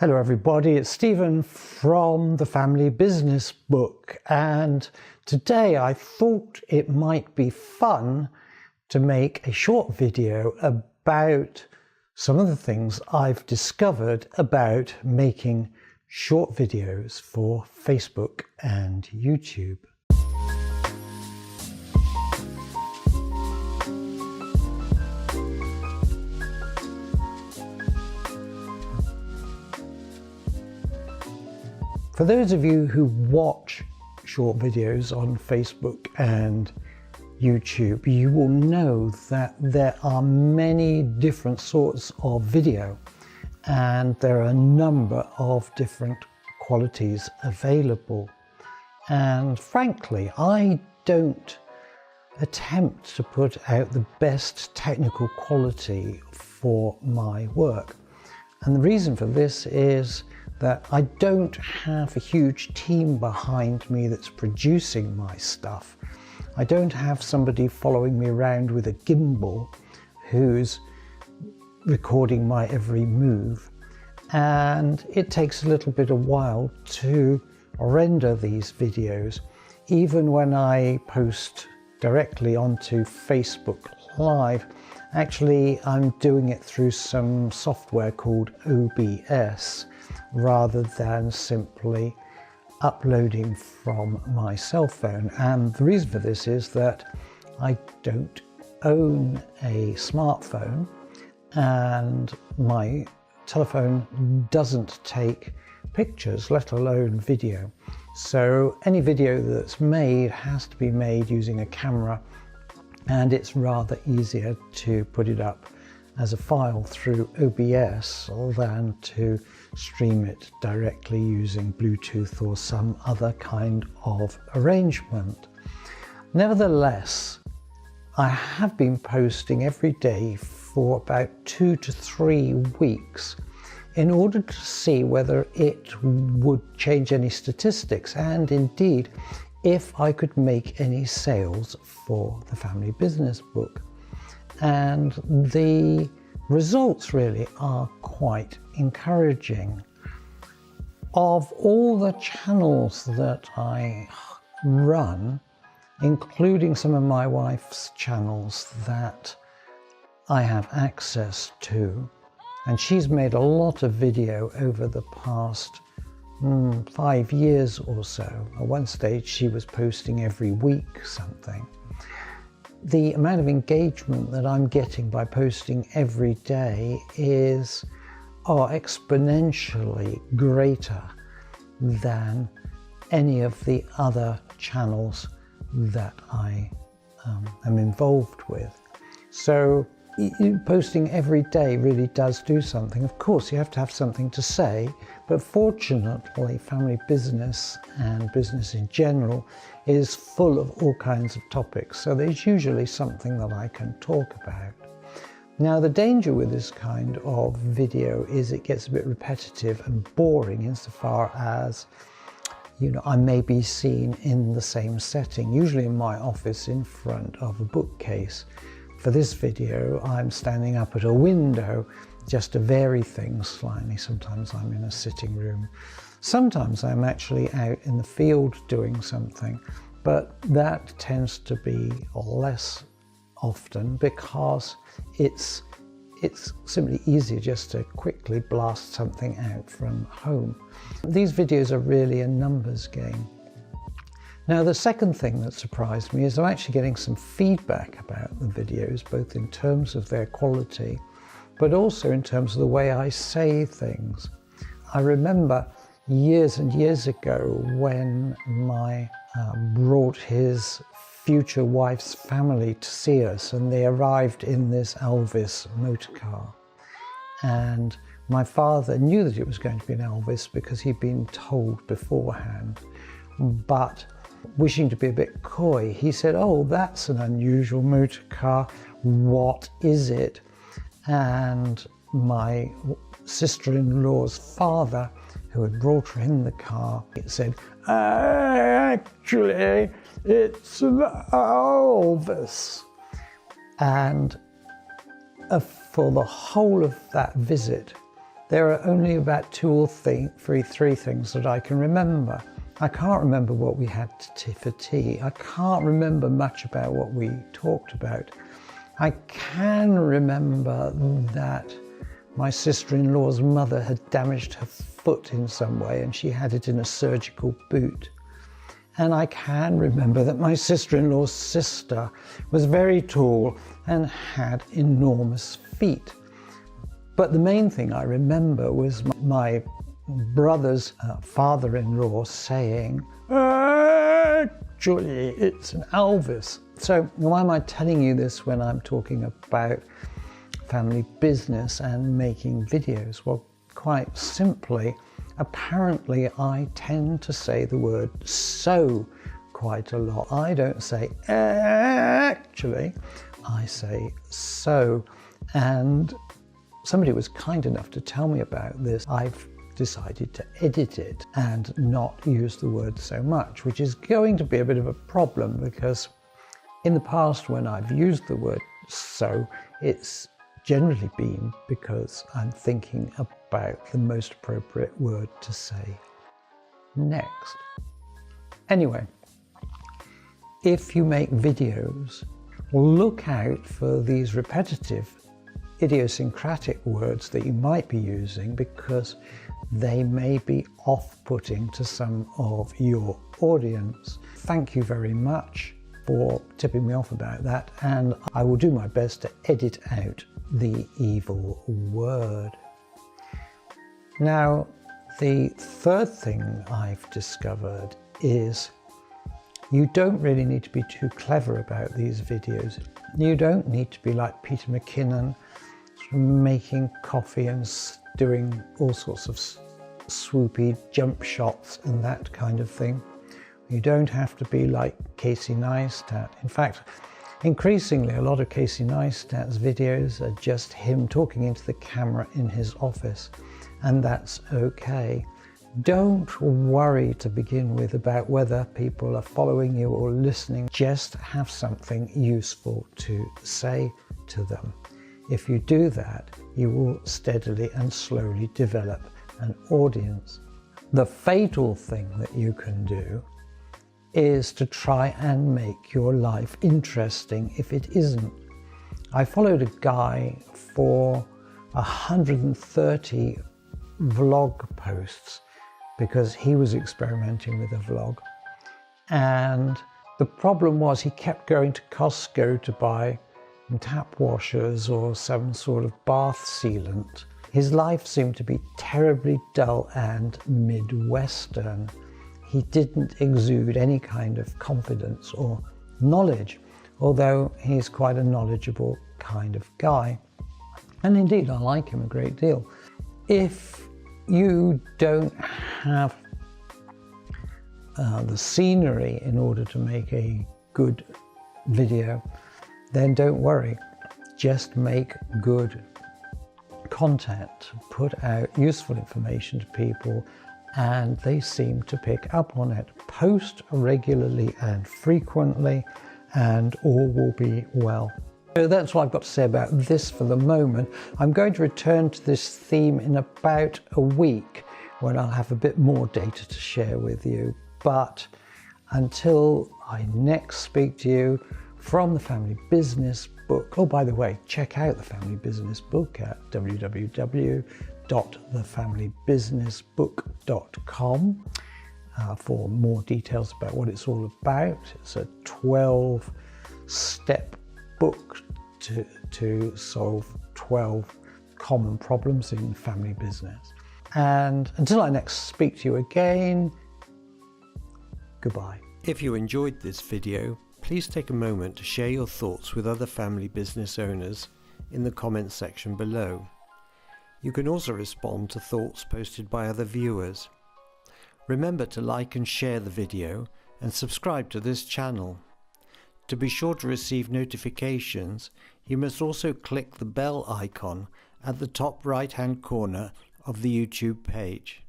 Hello everybody, it's Stephen from the Family Business Book, and today I thought it might be fun to make a short video about some of the things I've discovered about making short videos for Facebook and YouTube. For those of you who watch short videos on Facebook and YouTube, you will know that there are many different sorts of video and there are a number of different qualities available. And frankly, I don't attempt to put out the best technical quality for my work. And the reason for this is that I don't have a huge team behind me that's producing my stuff. I don't have somebody following me around with a gimbal who's recording my every move. And it takes a little bit of while to render these videos. Even when I post directly onto Facebook Live, actually I'm doing it through some software called OBS, rather than simply uploading from my cell phone. And the reason for this is that I don't own a smartphone and my telephone doesn't take pictures, let alone video. So any video that's made has to be made using a camera, and it's rather easier to put it up as a file through OBS than to stream it directly using Bluetooth or some other kind of arrangement. Nevertheless, I have been posting every day for about 2 to 3 weeks in order to see whether it would change any statistics, and indeed if I could make any sales for the Family Business Book. And the results really are quite encouraging. Of all the channels that I run, including some of my wife's channels that I have access to, and she's made a lot of video over the past 5 years or so. At one stage she was posting every week something. The amount of engagement that I'm getting by posting every day is exponentially greater than any of the other channels that I am involved with. So posting every day really does do something. Of course, you have to have something to say, but fortunately, family business and business in general is full of all kinds of topics. So there's usually something that I can talk about. Now, the danger with this kind of video is it gets a bit repetitive and boring insofar as, I may be seen in the same setting, usually in my office in front of a bookcase. For this video, I'm standing up at a window just to vary things slightly. Sometimes I'm in a sitting room. Sometimes I'm actually out in the field doing something, but that tends to be less often because it's simply easier just to quickly blast something out from home. These videos are really a numbers game. Now, the second thing that surprised me is I'm actually getting some feedback about the videos, both in terms of their quality, but also in terms of the way I say things. I remember years and years ago when brought his future wife's family to see us, and they arrived in this Elvis motor car. And my father knew that it was going to be an Elvis because he'd been told beforehand, but wishing to be a bit coy, he said, "Oh, that's an unusual motor car. What is it?" And my sister-in-law's father, who had brought her in the car, said, "Actually, it's an Elvis." And for the whole of that visit, There are only about two or three things that I can remember. I can't remember what we had for tea. I can't remember much about what we talked about. I can remember that my sister-in-law's mother had damaged her foot in some way and she had it in a surgical boot. And I can remember that my sister-in-law's sister was very tall and had enormous feet. But the main thing I remember was my brother's father-in-law saying, "Actually, it's an Elvis." So why am I telling you this when I'm talking about family business and making videos? Well, quite simply, apparently I tend to say the word "so" quite a lot. I don't say "actually," I say "so." And somebody was kind enough to tell me about this. I've decided to edit it and not use the word "so much," which is going to be a bit of a problem because in the past when I've used the word "so," it's generally been because I'm thinking about the most appropriate word to say next. Anyway, if you make videos, look out for these repetitive idiosyncratic words that you might be using because they may be off-putting to some of your audience. Thank you very much for tipping me off about that, and I will do my best to edit out the evil word. Now, the third thing I've discovered is you don't really need to be too clever about these videos. You don't need to be like Peter McKinnon, making coffee and doing all sorts of swoopy jump shots and that kind of thing. You don't have to be like Casey Neistat. In fact, increasingly a lot of Casey Neistat's videos are just him talking into the camera in his office, and that's okay. Don't worry to begin with about whether people are following you or listening. Just have something useful to say to them. If you do that, you will steadily and slowly develop an audience. The fatal thing that you can do is to try and make your life interesting if it isn't. I followed a guy for 130 vlog posts because he was experimenting with a vlog. And the problem was he kept going to Costco to buy tap washers or some sort of bath sealant. His life seemed to be terribly dull and Midwestern. He didn't exude any kind of confidence or knowledge, although he's quite a knowledgeable kind of guy. And indeed, I like him a great deal. If you don't have the scenery in order to make a good video, then don't worry, just make good content, put out useful information to people, and they seem to pick up on it. Post regularly and frequently, and all will be well. So that's what I've got to say about this for the moment. I'm going to return to this theme in about a week when I'll have a bit more data to share with you. But until I next speak to you, from the Family Business Book. Oh, by the way, check out the Family Business Book at www.thefamilybusinessbook.com for more details about what it's all about. It's a 12-step book to solve 12 common problems in family business. And until I next speak to you again, goodbye. If you enjoyed this video, please take a moment to share your thoughts with other family business owners in the comments section below. You can also respond to thoughts posted by other viewers. Remember to like and share the video and subscribe to this channel. To be sure to receive notifications, you must also click the bell icon at the top right-hand corner of the YouTube page.